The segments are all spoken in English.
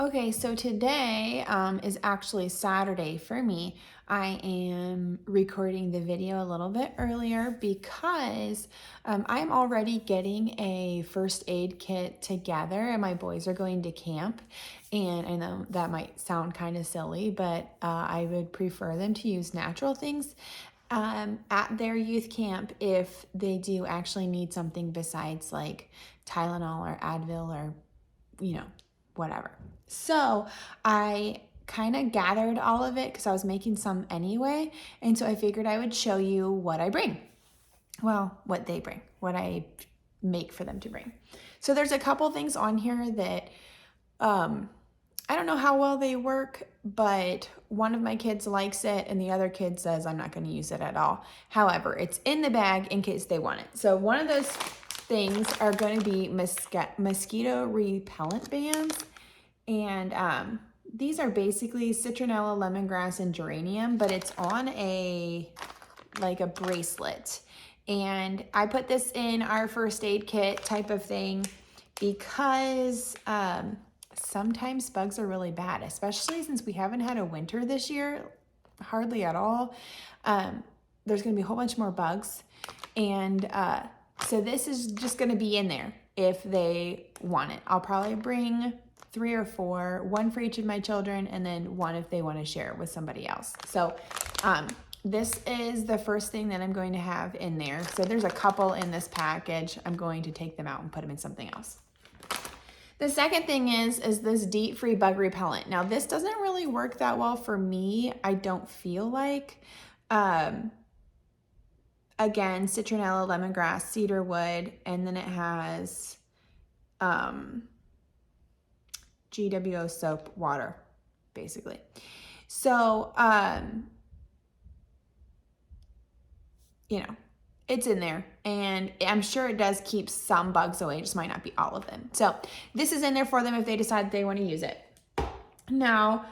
Okay, so today is actually Saturday for me. I am recording the video a little bit earlier because I'm already getting a first aid kit together and my boys are going to camp. And I know that might sound kind of silly, but I would prefer them to use natural things at their youth camp if they do actually need something besides like Tylenol or Advil or, you know, whatever. So I kind of gathered all of it because I was making some anyway. And so I figured I would show you what I bring. Well, what they bring, what I make for them to bring. So there's a couple things on here that I don't know how well they work, but one of my kids likes it and the other kid says I'm not going to use it at all. However, it's in the bag in case they want it. So one of those things are going to be mosquito repellent bands. And these are basically citronella, lemongrass, and geranium, but it's on like a bracelet. And I put this in our first aid kit type of thing because sometimes bugs are really bad, especially since we haven't had a winter this year, hardly at all. There's going to be a whole bunch more bugs. And so this is just going to be in there if they want it. I'll probably bring 3 or 4, one for each of my children, and then one if they want to share it with somebody else. So this is the first thing that I'm going to have in there. So there's a couple in this package. I'm going to take them out and put them in something else. The second thing is this DEET free bug repellent. Now this doesn't really work that well for me. I don't feel like. Again, citronella, lemongrass, cedarwood, and then it has GWO soap water, basically. So, it's in there, and I'm sure it does keep some bugs away, just might not be all of them. So this is in there for them if they decide they want to use it. Now,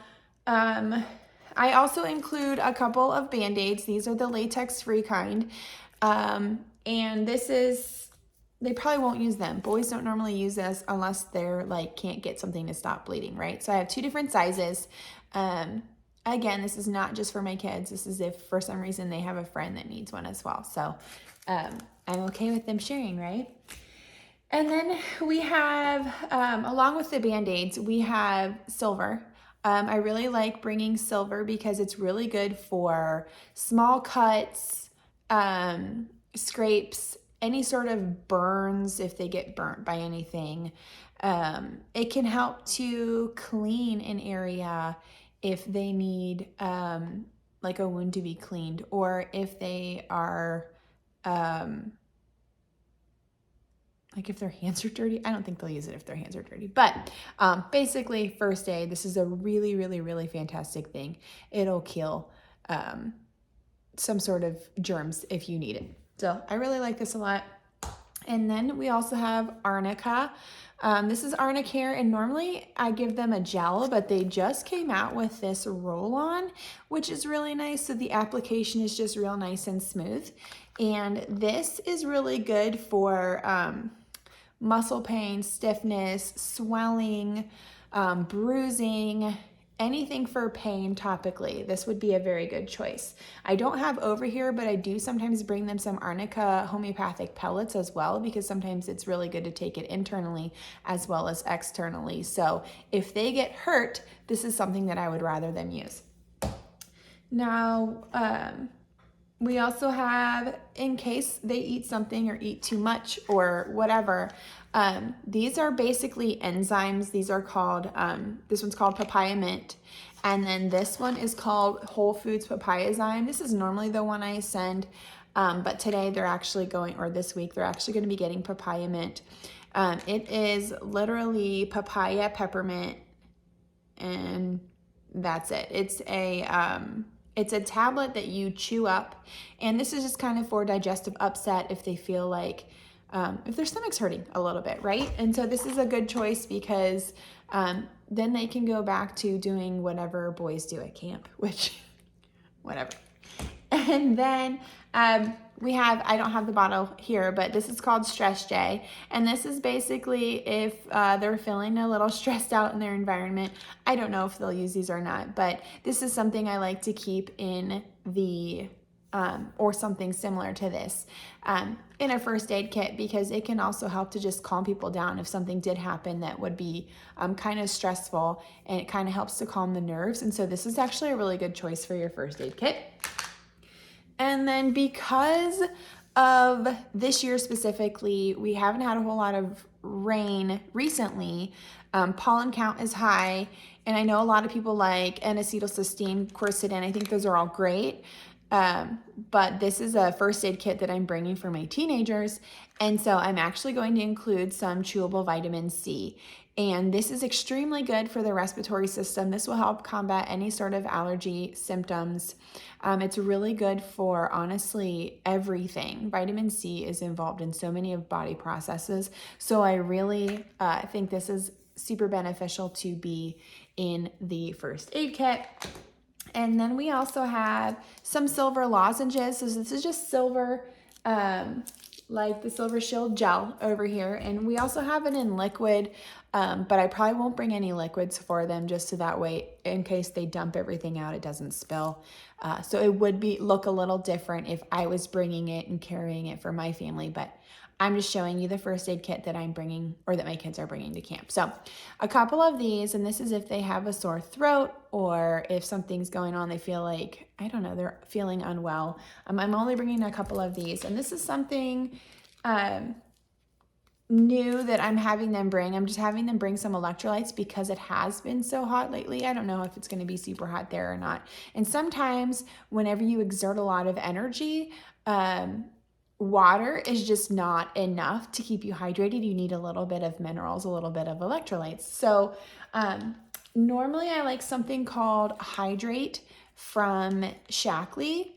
I also include a couple of Band-Aids. These are the latex-free kind. And this is, they probably won't use them. Boys don't normally use this unless they're like, can't get something to stop bleeding, right? So I have 2 different sizes. Again, this is not just for my kids. This is if for some reason they have a friend that needs one as well. So I'm okay with them sharing, right? And then we have, along with the Band-Aids, we have silver. I really like bringing silver because it's really good for small cuts, scrapes, any sort of burns if they get burnt by anything. It can help to clean an area if they need like a wound to be cleaned, or if they are like if their hands are dirty. I don't think they'll use it if their hands are dirty, but basically first aid, this is a really, really, really fantastic thing. It'll kill some sort of germs if you need it. So I really like this a lot. And then we also have Arnica. This is Arnicare, and normally I give them a gel, but they just came out with this roll-on, which is really nice. So the application is just real nice and smooth. And this is really good for muscle pain, stiffness, swelling, bruising, anything for pain topically. This would be a very good choice. I don't have over here, but I do sometimes bring them some Arnica homeopathic pellets as well, because sometimes it's really good to take it internally as well as externally. So if they get hurt, this is something that I would rather them use. Now, we also have, in case they eat something or eat too much or whatever, these are basically enzymes. These are called, this one's called papaya mint, and then this one is called Whole Foods Papayazyme. This is normally the one I send, but today they're actually going, or this week, they're actually going to be getting papaya mint. It is literally papaya, peppermint, and that's it. It's a tablet that you chew up, and this is just kind of for digestive upset if they feel like, if their stomach's hurting a little bit, right? And so this is a good choice because then they can go back to doing whatever boys do at camp, which, whatever. And then I don't have the bottle here, but this is called Stress J. And this is basically if they're feeling a little stressed out in their environment. I don't know if they'll use these or not, but this is something I like to keep in the, or something similar to this, in a first aid kit, because it can also help to just calm people down if something did happen that would be kind of stressful, and it kind of helps to calm the nerves. And so this is actually a really good choice for your first aid kit. And then because of this year specifically, we haven't had a whole lot of rain recently. Pollen count is high, and I know a lot of people like N-acetylcysteine, quercetin. I think those are all great. But this is a first aid kit that I'm bringing for my teenagers. And so I'm actually going to include some chewable vitamin C. And this is extremely good for the respiratory system. This will help combat any sort of allergy symptoms. It's really good for, honestly, everything. Vitamin C is involved in so many of body processes. So I really think this is super beneficial to be in the first aid kit. And then we also have some silver lozenges. So this is just silver, like the Silver Shield gel over here. And we also have it in liquid, but I probably won't bring any liquids for them, just so that way, in case they dump everything out, it doesn't spill. So it would look a little different if I was bringing it and carrying it for my family, but I'm just showing you the first aid kit that I'm bringing, or that my kids are bringing to camp. So a couple of these, and this is if they have a sore throat, or if something's going on, they feel like, I don't know, they're feeling unwell. I'm only bringing a couple of these, and this is something new that I'm having them bring. I'm just having them bring some electrolytes because it has been so hot lately. I don't know if it's going to be super hot there or not. And sometimes whenever you exert a lot of energy, water is just not enough to keep you hydrated. You need a little bit of minerals, a little bit of electrolytes. So normally I like something called Hydrate from Shaklee,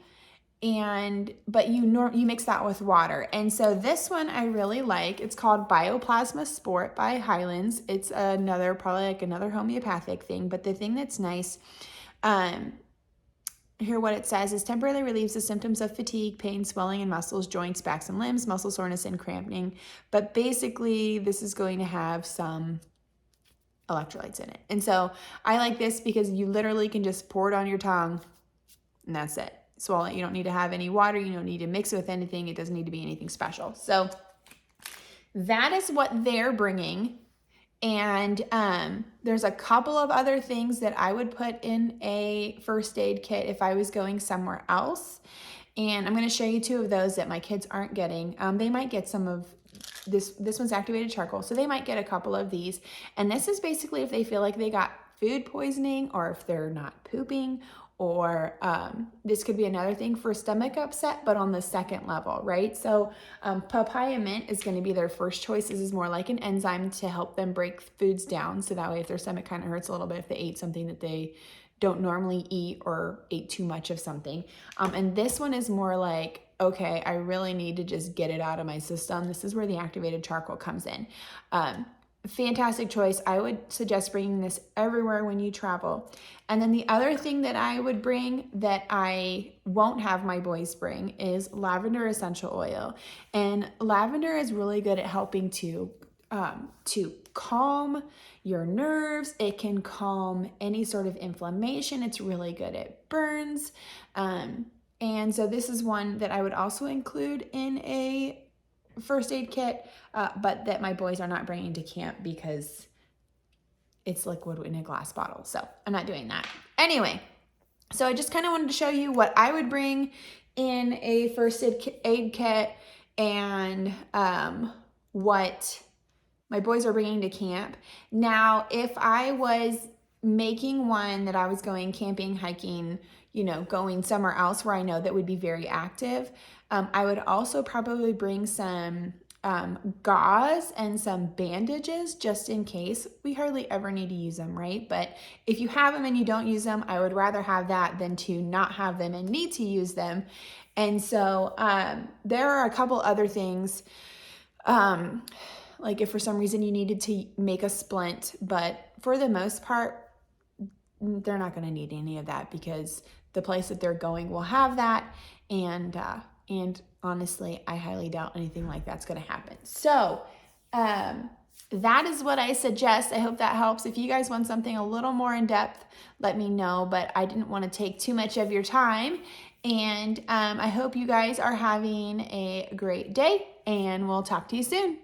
but you mix that with water. And so this one I really like. It's called Bioplasma Sport by Highlands. It's probably like another homeopathic thing, but the thing that's nice, here what it says is temporarily relieves the symptoms of fatigue, pain, swelling in muscles, joints, backs, and limbs, muscle soreness, and cramping. But basically, this is going to have some electrolytes in it. And so I like this because you literally can just pour it on your tongue, and that's it. Swallow it. You don't need to have any water. You don't need to mix it with anything. It doesn't need to be anything special. So that is what they're bringing. And there's a couple of other things that I would put in a first aid kit if I was going somewhere else. And I'm going to show you two of those that my kids aren't getting. They might get some of this. This one's activated charcoal, so they might get a couple of these. And this is basically if they feel like they got food poisoning, or if they're not pooping, or this could be another thing for stomach upset, but on the second level, right? So papaya mint is going to be their first choice. This is more like an enzyme to help them break foods down, so that way if their stomach kind of hurts a little bit if they ate something that they don't normally eat, or ate too much of something. And this one is more like, okay, I really need to just get it out of my system. This is where the activated charcoal comes in. Fantastic choice. I would suggest bringing this everywhere when you travel. And then the other thing that I would bring that I won't have my boys bring is lavender essential oil. And lavender is really good at helping to calm your nerves. It can calm any sort of inflammation. It's really good at burns. And so this is one that I would also include in a first aid kit, but that my boys are not bringing to camp because it's liquid in a glass bottle. So I'm not doing that. Anyway, so I just kind of wanted to show you what I would bring in a first aid kit, and what my boys are bringing to camp. Now, if I was making one that I was going camping, hiking, going somewhere else where I know that would be very active, I would also probably bring some gauze and some bandages, just in case. We hardly ever need to use them, right? But if you have them and you don't use them, I would rather have that than to not have them and need to use them. And so there are a couple other things, like if for some reason you needed to make a splint, but for the most part, they're not going to need any of that because the place that they're going will have that. And And honestly, I highly doubt anything like that's going to happen. So, that is what I suggest. I hope that helps. If you guys want something a little more in depth, let me know, but I didn't want to take too much of your time. And I hope you guys are having a great day, and we'll talk to you soon.